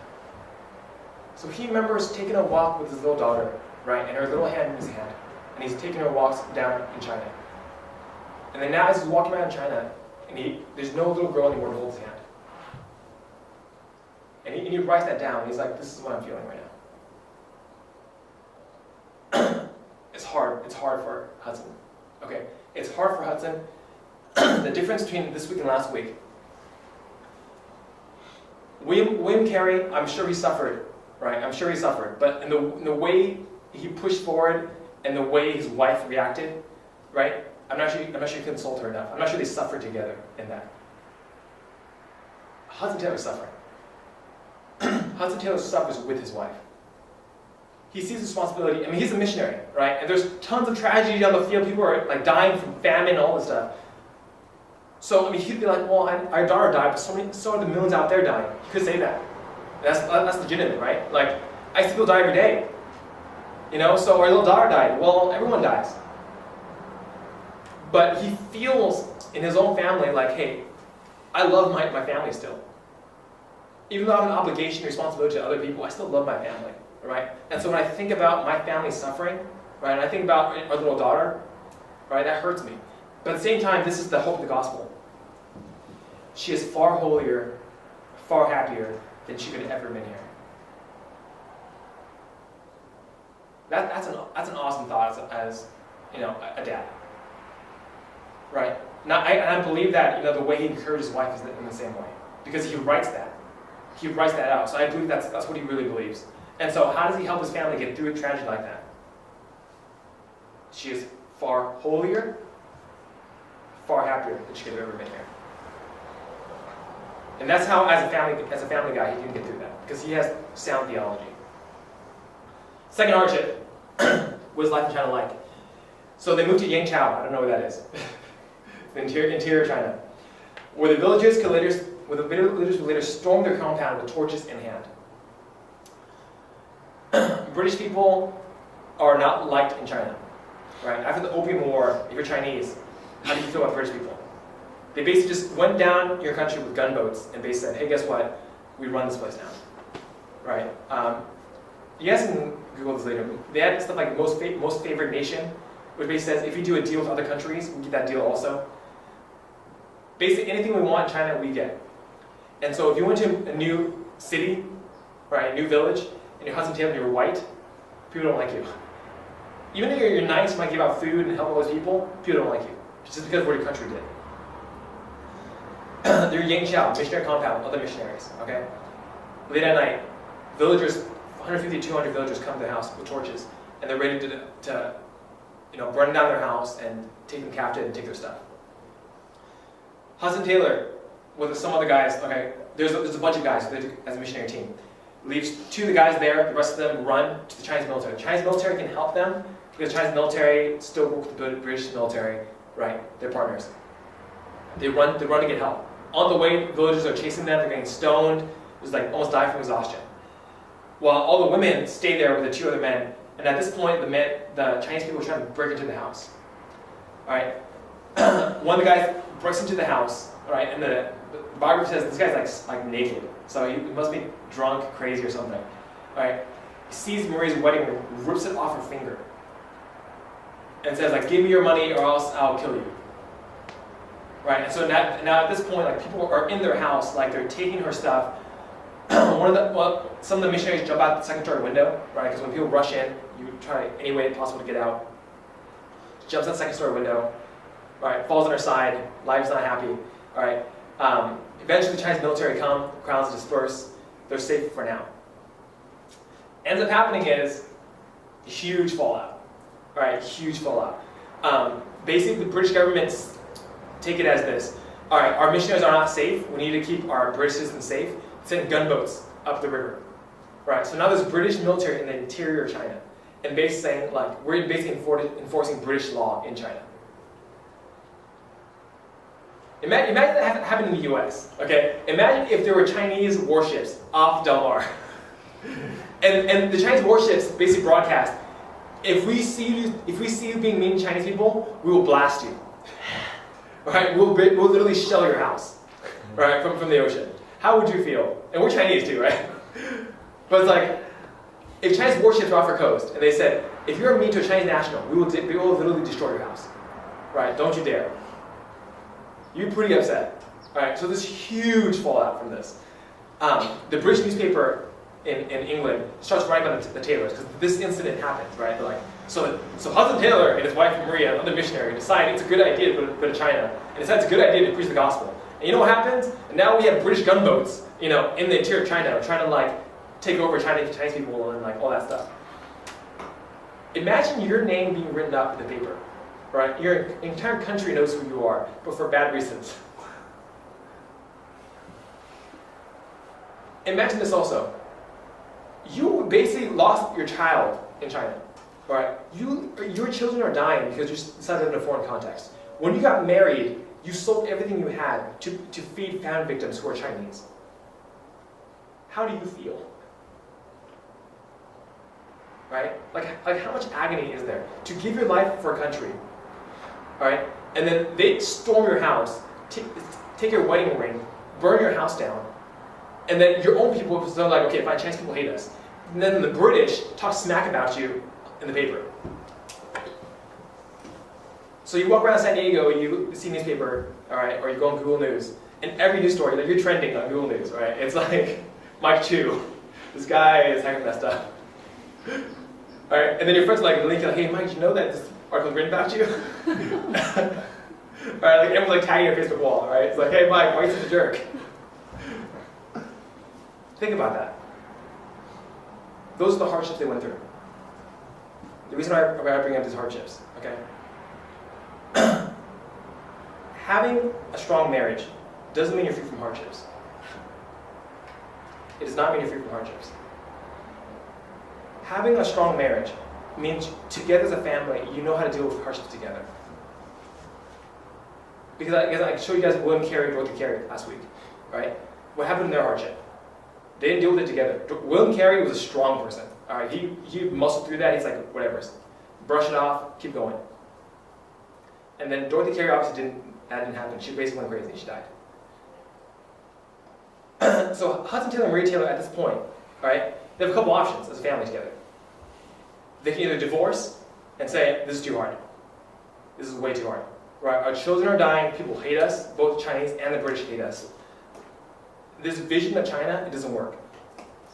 So he remembers taking a walk with his little daughter, right, and her little hand in his hand, and he's taking her walks down in China. And then now as he's walking around China, and there's no little girl anymore to hold his hand. And he writes that down. He's like, this is what I'm feeling right now. It's hard. It's hard for Hudson. Okay? It's hard for Hudson. The difference between this week and last week. William Carey, I'm sure he suffered, right? I'm sure he suffered. But in the way he pushed forward and the way his wife reacted, right? I'm not sure he consoled her enough. I'm not sure they suffered together in that. Hudson Taylor's suffering. Hudson Taylor suffers with his wife. He sees responsibility. I mean, he's a missionary, right? And there's tons of tragedy on the field. People are like dying from famine and all this stuff. So, I mean, he'd be like, well, our daughter died, but so are the millions out there dying. He could say that. That's legitimate, right? Like, I see people die every day. You know, so our little daughter died. Well, everyone dies. But he feels in his own family like, hey, I love my family still. Even though I have an obligation and responsibility to other people, I still love my family, right? And so when I think about my family suffering, right, and I think about our little daughter, right, that hurts me. But at the same time, this is the hope of the gospel. She is far holier, far happier than she could have ever been here. That's an awesome thought as you know, a dad, right? Now, I believe that the way he encourages his wife is in the same way, because he writes that. He writes that out. So I believe that's what he really believes. And so how does he help his family get through a tragedy like that? She is far holier, far happier than she could have ever been here. And that's how, as a family guy, he can get through that, because he has sound theology. Second hardship, what is life in China like? So they moved to Yangchao. I don't know where that is. The interior China, where the villagers could later storm their compound with torches in hand. British people are not liked in China, right? After the Opium War, if you're Chinese, how do you feel about British people? They basically just went down your country with gunboats and basically said, hey, guess what? We run this place now, right? You guys can Google this later. They had stuff like most favored nation, which basically says if you do a deal with other countries, we get that deal also. Basically, anything we want in China, we get. And so if you went to a new city, right, a new village, and you're Hudson Taylor and you're white, people don't like you. Even if you're nice, you might give out food and help all those people, people don't like you, just because of what your country did. They're Yangchao, missionary compound, other missionaries, okay? Late at night, villagers, 150, 200 villagers come to the house with torches, and they're ready to burn down their house and take them captive and take their stuff. Hudson Taylor, with some other guys, okay, there's a bunch of guys as a missionary team. Leaves two of the guys there, the rest of them run to the Chinese military. The Chinese military can help them because the Chinese military still work with the British military, right? They're partners. They run to get help. On the way, villagers are chasing them, they're getting stoned, just like almost die from exhaustion. While all the women stay there with the two other men, and at this point, the Chinese people are trying to break into the house. All right, one of the guys breaks into the house, all right, and the biographer says this guy's like naked, so he must be drunk, crazy, or something. All right, he sees Maria's wedding ring, rips it off her finger, and says like, "Give me your money, or else I'll kill you." Right, and so now at this point, like people are in their house, like they're taking her stuff. Some of the missionaries jump out the second-story window, right? Because when people rush in, you try any way possible to get out. Jumps out the second-story window, right? Falls on her side. Life's not happy, all right? Eventually, the Chinese military come, crowds disperse. They're safe for now. ends up happening is huge fallout. All right, huge fallout. Basically, the British governments take it as this. All right, our missionaries are not safe. We need to keep our British citizens safe. Send gunboats up the river. Right, so now there's British military in the interior of China. And basically saying, like, we're basically enforcing British law in China. Imagine that happened in the US, okay? Imagine if there were Chinese warships off Del Mar. and the Chinese warships basically broadcast, if we see you being mean to Chinese people, we will blast you. Right? We'll literally shell your house, right, from the ocean. How would you feel? And we're Chinese too, right? But it's like, if Chinese warships are off our coast, and they said, if you're mean to a Chinese national, we will literally destroy your house. Right? Don't you dare. You're pretty upset. Right? So there's huge fallout from this. The British newspaper in England starts writing about the Taylors, because this incident happens, right? They're like, so Hudson Taylor and his wife Maria, another missionary, decide it's a good idea to go to China, and decide it's a good idea to preach the gospel. And you know what happens? And now we have British gunboats, in the interior of China, trying to like take over Chinese people and like all that stuff. Imagine your name being written up in the paper, right? Your entire country knows who you are, but for bad reasons. Imagine this also. You basically lost your child in China, right? Your children are dying because you decided in a foreign context. When you got married, you sold everything you had to feed famine victims who are Chinese. How do you feel? Right? Like how much agony is there to give your life for a country, right? And then they storm your house, take your wedding ring, burn your house down, and then your own people are like, okay, fine, Chinese people hate us. And then the British talk smack about you in the paper. So you walk around San Diego, you see a newspaper, all right, or you go on Google News, and every news story, like you're trending on Google News, right? It's like, Mike Chu, this guy is heck messed up. All right, and then your friends are like, hey, Mike, do you know that this article's written about you? All right, like everyone's like tagging your Facebook wall, all right? It's like, hey, Mike, why are you such a jerk? Think about that. Those are the hardships they went through. The reason why I bring up these hardships, okay? Having a strong marriage doesn't mean you're free from hardships. It does not mean you're free from hardships. Having a strong marriage means together as a family, you know how to deal with hardships together. Because I showed you guys William Carey and Dorothy Carey last week, right? What happened in their hardship? They didn't deal with it together. William Carey was a strong person. All right, he muscled through that. He's like, whatever, brush it off, keep going. And then Dorothy Carey obviously that didn't happen. She basically went crazy. She died. So Hudson Taylor and Maria Taylor at this point, all right, they have a couple options as a family together. They can either divorce and say, this is too hard. This is way too hard. Right? Our children are dying. People hate us. Both the Chinese and the British hate us. This vision of China, it doesn't work.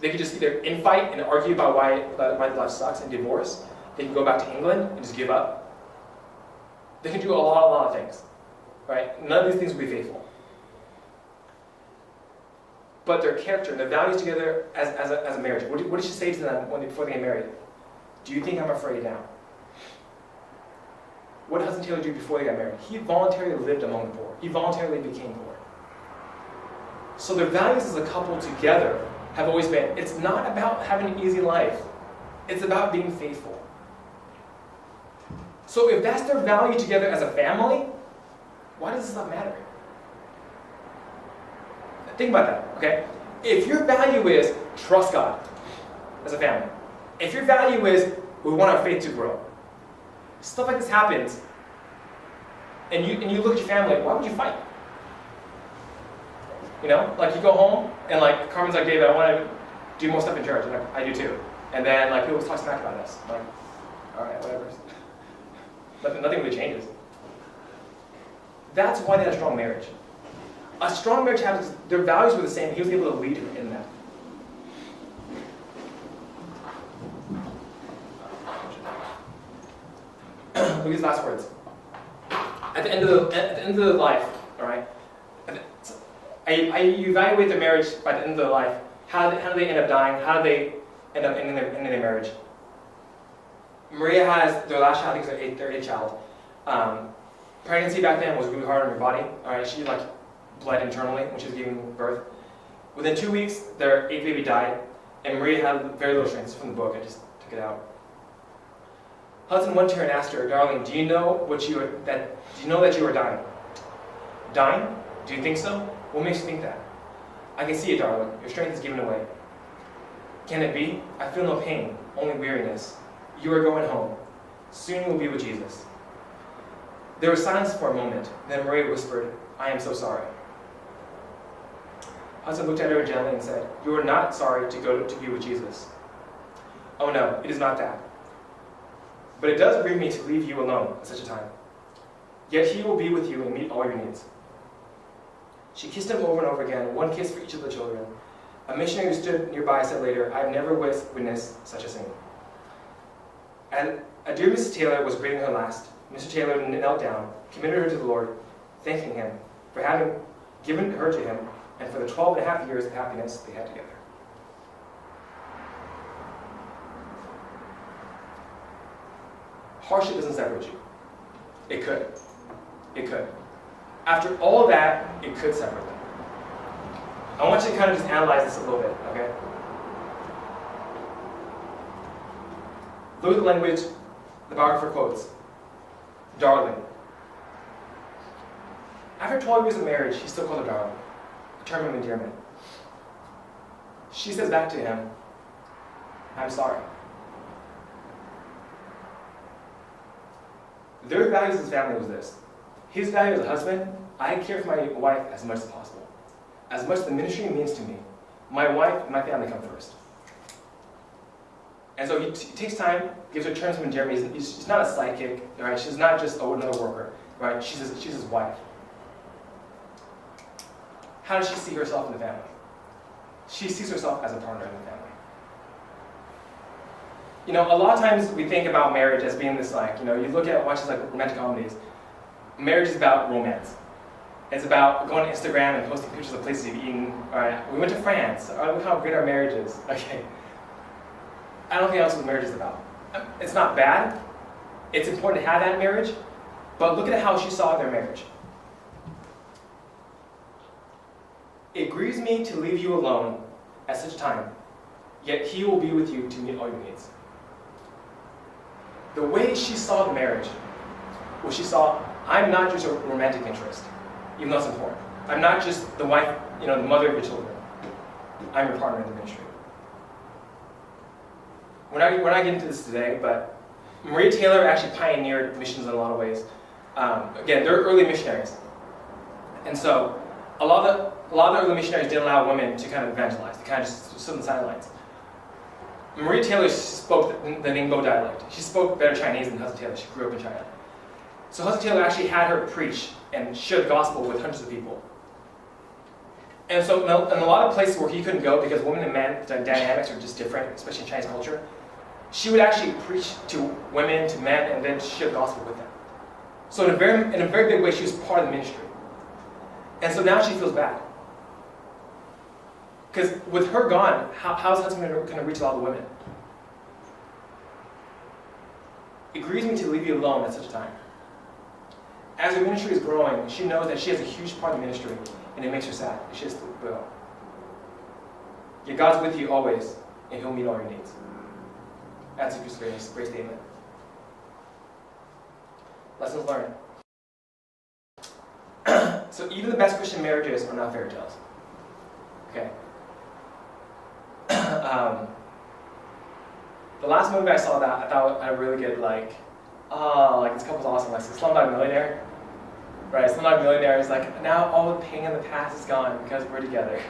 They could just either infight and argue about why the life sucks and divorce. They can go back to England and just give up. They can do a lot of things. Right? None of these things will be faithful. But their character and their values together as a marriage. What did she say to them before they get married? Do you think I'm afraid now? What did Hudson Taylor do before they got married? He voluntarily lived among the poor. He voluntarily became poor. So their values as a couple together have always been, it's not about having an easy life. It's about being faithful. So if that's their value together as a family, why does this not matter? Think about that, okay? If your value is trust God as a family, if your value is we want our faith to grow, stuff like this happens, and you look at your family, why would you fight? You know, like you go home and like Carmen's like, David, I want to do more stuff in church, and like, I do too. And then like people talk smack about us. I'm like, all right, whatever. Nothing really changes. That's why they had a strong marriage. A strong marriage happens, their values were the same. He was able to lead her in that. Look at these last words. At the end of the life, all right. You evaluate their marriage by the end of their life. How do they end up dying? How do they end up ending their marriage. Maria has their last child, I think it's their eighth child. Pregnancy back then was really hard on your body. All right, she bled internally when she was giving birth. Within 2 weeks, their eighth baby died, and Maria had very little strength. This is from the book. I just took it out. Hudson went to her and asked her, "Darling, do you know that you are dying?" "Dying? Do you think so? What makes you think that?" "I can see it, darling. Your strength is giving away." "Can it be? I feel no pain, only weariness. You are going home. Soon you will be with Jesus." There was silence for a moment. Then Maria whispered, "I am so sorry." Hudson looked at her gently and said, "You are not sorry to go to be with Jesus." "Oh no, it is not that. But it does grieve me to leave you alone at such a time. Yet he will be with you and meet all your needs." She kissed him over and over again, one kiss for each of the children. A missionary who stood nearby said later, "I have never witnessed such a scene." And a dear Mrs. Taylor was breathing her last. Mr. Taylor knelt down, committed her to the Lord, thanking him for having given her to him and for the 12.5 years of happiness they had together. Hardship doesn't separate you. It could. It could. After all of that, it could separate them. I want you to kind of just analyze this a little bit, okay? Look at the language the biographer quotes. Darling. After 12 years of marriage, he still called her darling, a term of endearment. She says back to him, "I'm sorry." Their values as a family was this. His value as a husband, I care for my wife as much as possible. As much as the ministry means to me, my wife and my family come first. And so he takes time, gives her terms of endearment. She's not a sidekick, right? She's not just another worker, right? She's his wife. How does she see herself in the family? She sees herself as a partner in the family. You know, a lot of times we think about marriage as being this you look at watches like romantic comedies. Marriage is about romance. It's about going to Instagram and posting pictures of places you've eaten. All right, we went to France. All right, look how great our marriage is. Okay. I don't think that's what marriage is about. It's not bad. It's important to have that marriage, but look at how she saw their marriage. "It grieves me to leave you alone at such a time, yet he will be with you to meet all your needs." The way she saw the marriage was she saw, I'm not just a romantic interest, even though it's important. I'm not just the wife, the mother of your children. I'm your partner in the ministry. We're not getting into this today, but Maria Taylor actually pioneered missions in a lot of ways. Again, they're early missionaries. And so a lot of the early missionaries didn't allow women to kind of evangelize. They kind of just stood on the sidelines. Maria Taylor spoke the Ningbo dialect. She spoke better Chinese than Hudson Taylor. She grew up in China. So Hudson Taylor actually had her preach and share the gospel with hundreds of people. And so in a lot of places where he couldn't go because women and men, the dynamics are just different, especially in Chinese culture, she would actually preach to women, to men, and then share the gospel with them. So in a very big way, she was part of the ministry. And so now she feels bad. Because with her gone, how is Hudson going to reach a lot of women? It grieves me to leave you alone at such a time. As her ministry is growing, she knows that she has a huge part of the ministry, and it makes her sad. She has to go. Yet God's with you always, and He'll meet all your needs. That's a great statement. Lessons learned. So even the best Christian marriages are not fairy tales. Okay. The last movie I saw that I thought had a really good this couple's awesome. Like Slumdog Millionaire, right? Slumdog Millionaire is like, now all the pain in the past is gone because we're together.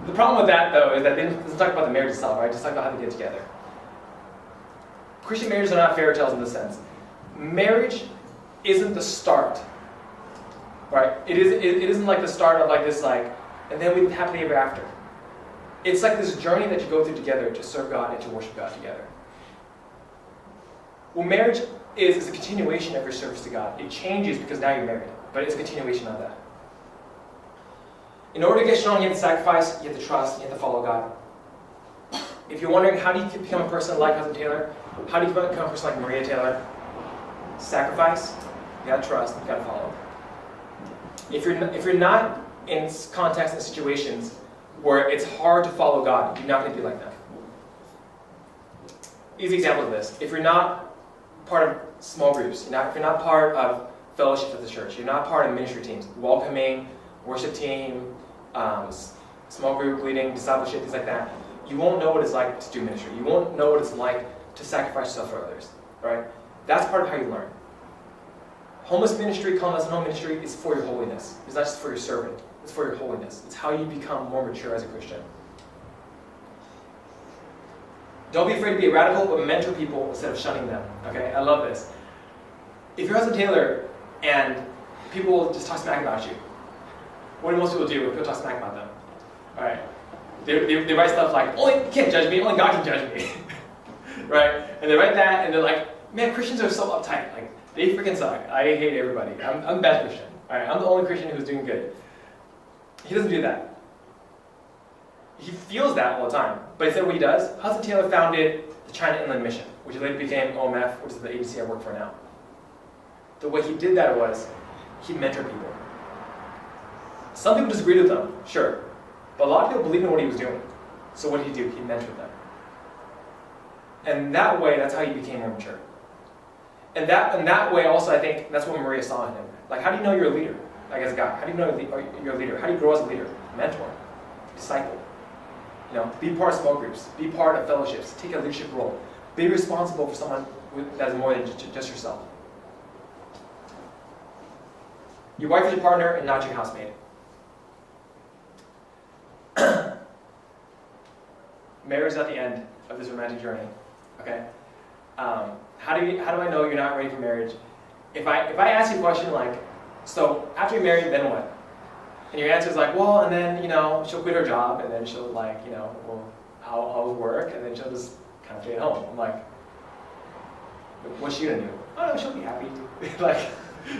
The problem with that though is that they doesn't talk about the marriage itself, right? Just talk about how they get together. Christian marriages are not fairy tales in this sense. Marriage isn't the start, right? It isn't like the start of and then we live happily ever after. It's like this journey that you go through together to serve God and to worship God together. Well, marriage is a continuation of your service to God. It changes because now you're married, but it's a continuation of that. In order to get strong, you have to sacrifice, you have to trust, you have to follow God. If you're wondering how do you become a person like Hudson Taylor, how do you become a person like Maria Taylor? Sacrifice, you gotta trust, you gotta follow. If you're not in contexts and situations where it's hard to follow God, you're not gonna be like that. Easy example of this. If you're not part of small groups, if you're not part of fellowships at the church, you're not part of ministry teams, welcoming, worship team, small group leading, discipleship, things like that, you won't know what it's like to do ministry. You won't know what it's like to sacrifice yourself for others, right? That's part of how you learn. Homeless ministry, convalescent home ministry is for your holiness. It's not just for your servant. It's for your holiness. It's how you become more mature as a Christian. Don't be afraid to be a radical, but mentor people instead of shunning them. Okay, I love this. If you're Hudson Taylor and people just talk smack about you, what do most people do when people talk smack about them? All right, they write stuff like, "Only you can't judge me. Only God can judge me," right? And they write that, and they're like, "Man, Christians are so uptight. Like they freaking suck. I hate everybody. I'm the bad Christian. All right, I'm the only Christian who's doing good." He doesn't do that. He feels that all the time. But instead what he does, Hudson Taylor founded the China Inland Mission, which later became OMF, which is the agency I work for now. The way he did that was, he mentored people. Some people disagreed with him, sure. But a lot of people believed in what he was doing. So what did he do? He mentored them. And that way, that's how he became more mature. And that way also, I think, that's what Maria saw in him. Like, how do you know you're a leader? Like as a guy, how do you know you're a leader? How do you grow as a leader? Mentor, disciple. You know, be part of small groups, be part of fellowships, take a leadership role. Be responsible for someone that is more than just yourself. Your wife is your partner and not your housemaid. Marriage is not the end of this romantic journey. Okay? How do I know you're not ready for marriage? If I ask you a question like, so after you're married, then what? And your answer is like, well, and then, she'll quit her job, and then she'll I'll work, and then she'll just kind of stay at home. I'm like, what's she gonna do? Oh no, she'll be happy. Like,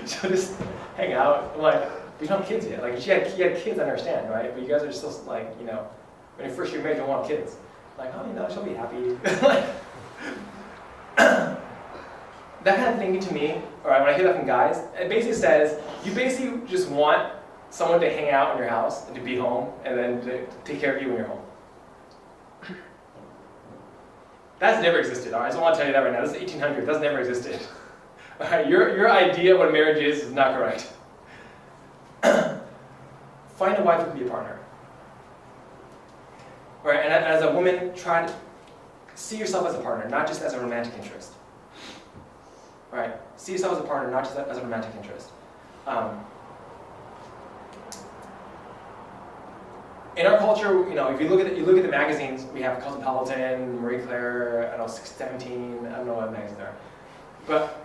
she'll just hang out. I'm like, but you don't have kids yet. Like, she had kids, I understand, right? But you guys are still like, when you first get married, you don't want kids. Like, oh, she'll be happy. Like, that kind of thing to me, or when I hear that from guys, it basically says, you basically just want someone to hang out in your house and to be home and then to take care of you when you're home. That's never existed. All right? I just want to tell you that right now. This is 1800. That's never existed. All right? Your idea of what marriage is not correct. Find a wife who can be a partner. All right? And as a woman, try to see yourself as a partner, not just as a romantic interest. All right? See yourself as a partner, not just as a romantic interest. In our culture, if you look at the magazines, we have Cosmopolitan, Marie Claire, 617, I don't know what magazines are. But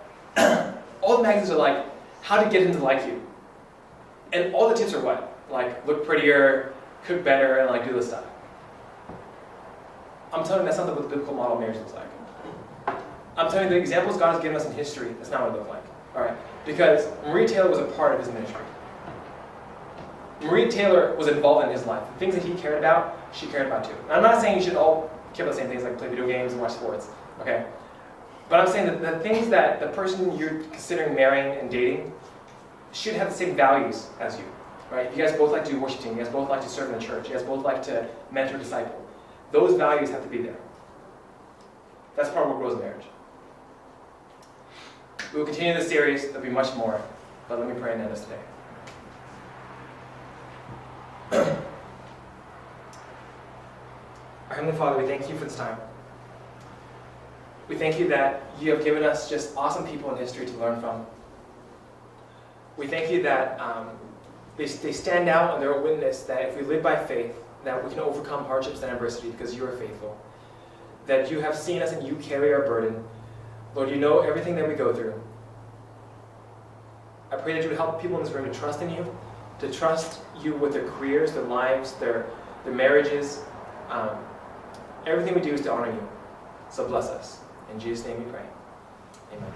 all the magazines are like, how to get him to like you. And all the tips are what? Like, look prettier, cook better, and do this stuff. I'm telling you, that's not what the biblical model of marriage looks like. I'm telling you, the examples God has given us in history, that's not what it looked like. All right? Because Maria Taylor was a part of his ministry. Maria Taylor was involved in his life. The things that he cared about, she cared about too. And I'm not saying you should all care about the same things like play video games and watch sports, okay? But I'm saying that the things that the person you're considering marrying and dating should have the same values as you, right? You guys both like to do worship team. You guys both like to serve in the church. You guys both like to mentor, disciple. Those values have to be there. That's part of what grows in marriage. We will continue this series. There'll be much more. But let me pray and end this today. Our Heavenly Father, we thank you for this time. We thank you that you have given us just awesome people in history to learn from. We thank you that they stand out and they're a witness that if we live by faith, that we can overcome hardships and adversity because you are faithful. That you have seen us and you carry our burden. Lord, you know everything that we go through. I pray that you would help people in this room to trust in you, to trust you with their careers, their lives, their marriages. Everything we do is to honor you. So bless us. In Jesus' name we pray. Amen.